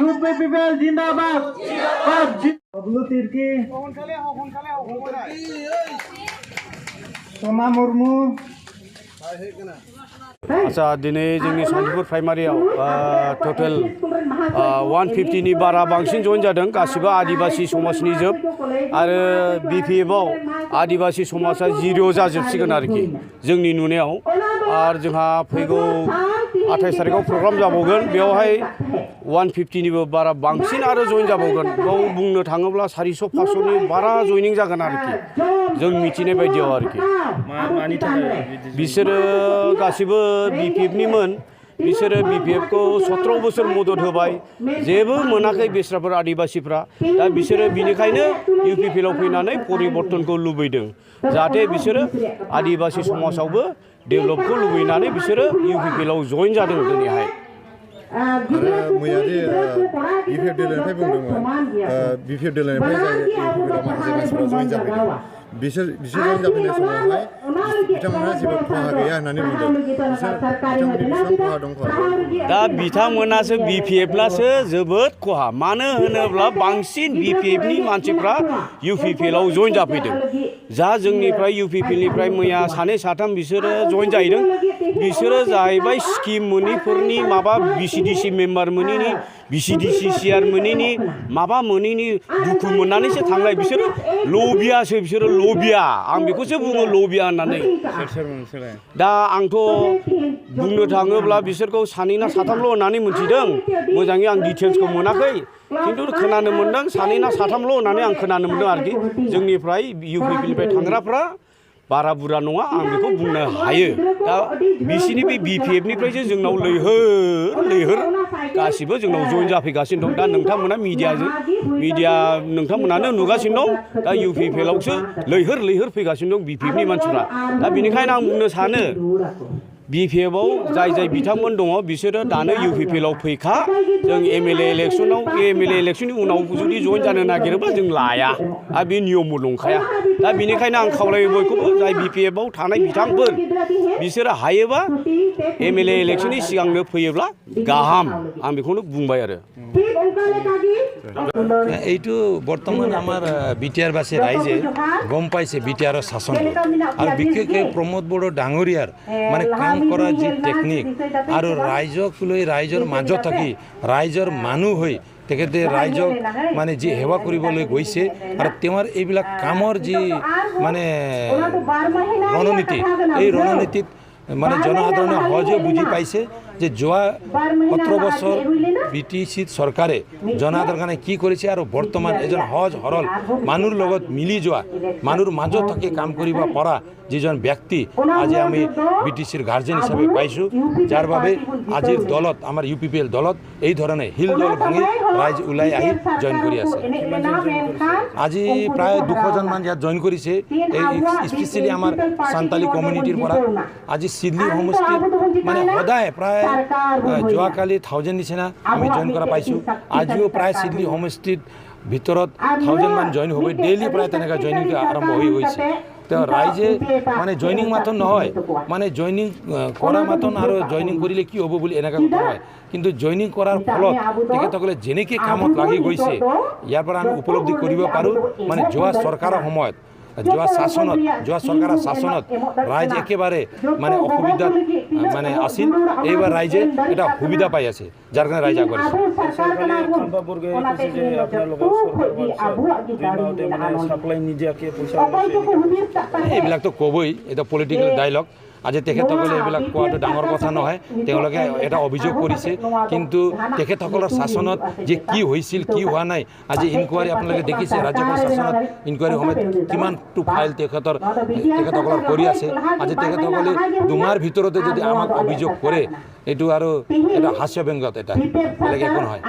UPPL जिंदाबाद बबलू तिर्की सोमा मुर्मू अच्छा दिनै जोंनि सान्तिपुर प्राइमारियाव टटेल 150 नि बारा बांसिन जइन जादों गासिबो आदिबासि समाजनि जोब आरो BPF-आव आदिबासि समाजा 0 जाजोबसिगोन आरोखि जोंनि नुनायाव आरो जोंहा फैगौ 28 तारिखआव प्रग्राम जाबावगोन बेवहाय 150 निबो बारा बांसिन आरो जइन जाबावगोन बेयाव बुंनो थाङोब्ला 400 500 नि बारा जइनिं जागोन आरोखि जों मिथिनाय बायदियाव आरोखि मानि थाखाय बिसोरो गासिबो BPF-निमोन बिसोरो BPF-खौ 17 बोसोर मदद होबाय जेबो मोनाखै बेस्राफोर आदिबासिफ्रा दा बिसोरो बिनिखायनो UPPL-आव फैनानै परिबर्तनखौ लुबैदों जाहाथे बिसोरो आदिबासि समाजावबो डेभेलपखौ लुबैनानै बिसोरो UPPL-आव जइन जादों दिनैहाय आरो मैयादि BPF दोलोनिफ्राय बुंदोंमोन BPF दोलोनिफ्राय जाय UPPL-आव माखासे मानसिफोरा जइन जाफैदों बिसोर जइन जाफैनाय समावहाय बिथांमोनहा जेबो खहा गैया होननानै बुंदों बिथांमोननि बेसेबां खहा दं दा बिथांमोनासो BPF-नासो जोबोद खहा मानो होनोब्ला बांसिन BPF-नि मानसिफ्रा UPPL-आव जइन जाफैदों जा जोंनिफ्राय UPPL-निफ्राय मैया सानै साथाम बिसोरो जइन जाहैदों बिसोरो जाहैबाय स्किम मोनिफोरनि माबा BCDC मेम्बार मोनिनि BCDC सिआर मोनिनि माबा मोनिनि दुखु मोननानैसो थांनाय बिसोरो लबियासो बिसोरो लबिया आं बेखौसो बुङो लबिया होननानै दा आंथ' बुंनो थाङोब्ला बिसोरखौ सानै ना साथामल' होननानै मिथिदों मोजाङै आं डिटेल्सखौ मोनाखै खिन्थु खोनानो मोनदों सानै ना साथामल' होननानै आं खोनानो मोनदों आरोखि जोंनिफ्राय UPPL-निफ्राय थांग्राफ्रा बारा बुरजा नङा आं बेखौ बुंनो हायो दा बिसिनि बे BPF-निफ्रायसो जोंनाव लैहोर गासिबो जोंनाव जइन जाफैगासिनो दं दा नोंथांमोना मिडिया नोंथांमोनानो नुगासिनो दं दा UPPL-आवसो लैहोर फैगासिनो दं BPF-नि मानसिफ्रा दा बेनिखायनो आं बुंनो सानो BPF-आव जाय बिथांमोन दङ बिसोरो दानो UPPL-आव फैखा जों MLA इलेक्सननि उनाव जुदि जइन जानो नागिरोब्ला जों लाया आरो बे नियमबो दंखाया दा बेनिखायनो आं खावलायो बयखौबो जाय BPF-आव थानाय बिथांफोर बिसोरो हायोबा MLA इलेक्सननि सिगांनो फैयोब्ला गाहाम आं बेखौनो बुंबाय आरो এইটো বৰ্তমান আমাৰ বিটিআৰবাসী ৰাইজে গম পাইছে বিটিআৰৰ শাসন আৰু বিশেষকৈ প্ৰমোদ বড়ো ডাঙৰীয়াৰ মানে কাম কৰা যি টেকনিক আৰু ৰাইজক লৈ ৰাইজৰ মাজত থাকি ৰাইজৰ মানুহ হৈ তেখেতে ৰাইজক মানে যি সেৱা কৰিবলৈ গৈছে আৰু তেওঁৰ এইবিলাক কামৰ যি মানে ৰণনীতি এই ৰণনীতিত মানে জনসাধাৰণে সহজে বুজি পাইছে যে যোৱা 17 বছৰ BTC চৰকাৰে জনসাধাৰণৰ কাৰণে কি কৰিছে আৰু বৰ্তমান এজন সহজ সৰল মানুহৰ লগত মিলি যোৱা মানুহৰ মাজত থাকি কাম কৰিব পৰা যিজন ব্যক্তি আজি আমি BTCৰ গাৰ্জেন হিচাপে পাইছোঁ যাৰ বাবে আজিৰ দলত আমাৰ UPPL দলত এই ধৰণে হিল দল ভাঙি ৰাইজ ওলাই আহি জইন কৰি আছে আজি প্ৰায় 200জন মান ইয়াত জইন কৰিছে এই স্পেচিয়েলি আমাৰ সান্তালী কমিউনিটিৰ পৰা আজি সিডলি সমষ্টিত মানে সদায় প্ৰায় যোৱাকালি 1000 নিচিনা আমি জইন কৰা পাইছোঁ আজিও প্ৰায় সিডলি সমষ্টিত ভিতৰত 1000 মান জইন হ'ব ডেইলি প্ৰায় তেনেকৈ জইনিং আৰম্ভ হৈ গৈছে তো ৰাইজে মানে জইনিং মাথন নহয় মানে জইনিং কৰা মাথন আৰু জইনিং কৰিলে কি হ'ব বুলি এনেকুৱা কথা নহয় কিন্তু জইনিং কৰাৰ ফলত তেখেতসকলে যেনেকৈ কামত লাগি গৈছে ইয়াৰ পৰা আমি উপলব্ধি কৰিব পাৰোঁ মানে যোৱা চৰকাৰৰ সময়ত যোৱা চৰকাৰৰ শাসনত ৰাইজ একেবাৰে মানে অসুবিধাত মানে আছিল এইবাৰ ৰাইজে এটা সুবিধা পাই আছে যাৰ কাৰণে ৰাইজ আগবাঢ়িছে এইবিলাকতো ক'বই এটা পলিটিকেল ডাইলগ আজি তেখেতসকলে এইবিলাক কোৱাটো ডাঙৰ কথা নহয় তেওঁলোকে এটা অভিযোগ কৰিছে কিন্তু তেখেতসকলৰ শাসনত যে কি হৈছিল কি হোৱা নাই আজি ইনকুৱাৰী আপোনালোকে দেখিছে ৰাজ্যপাল শাসনত ইনকুৱাৰী সময়ত কিমানটো ফাইল তেখেতসকলৰ কৰি আছে আজি তেখেতসকলে দুমাৰ ভিতৰতে যদি আমাক অভিযোগ কৰে এইটো আৰু এটা হাস্যব্যংগত এটা বেলেগ একো নহয়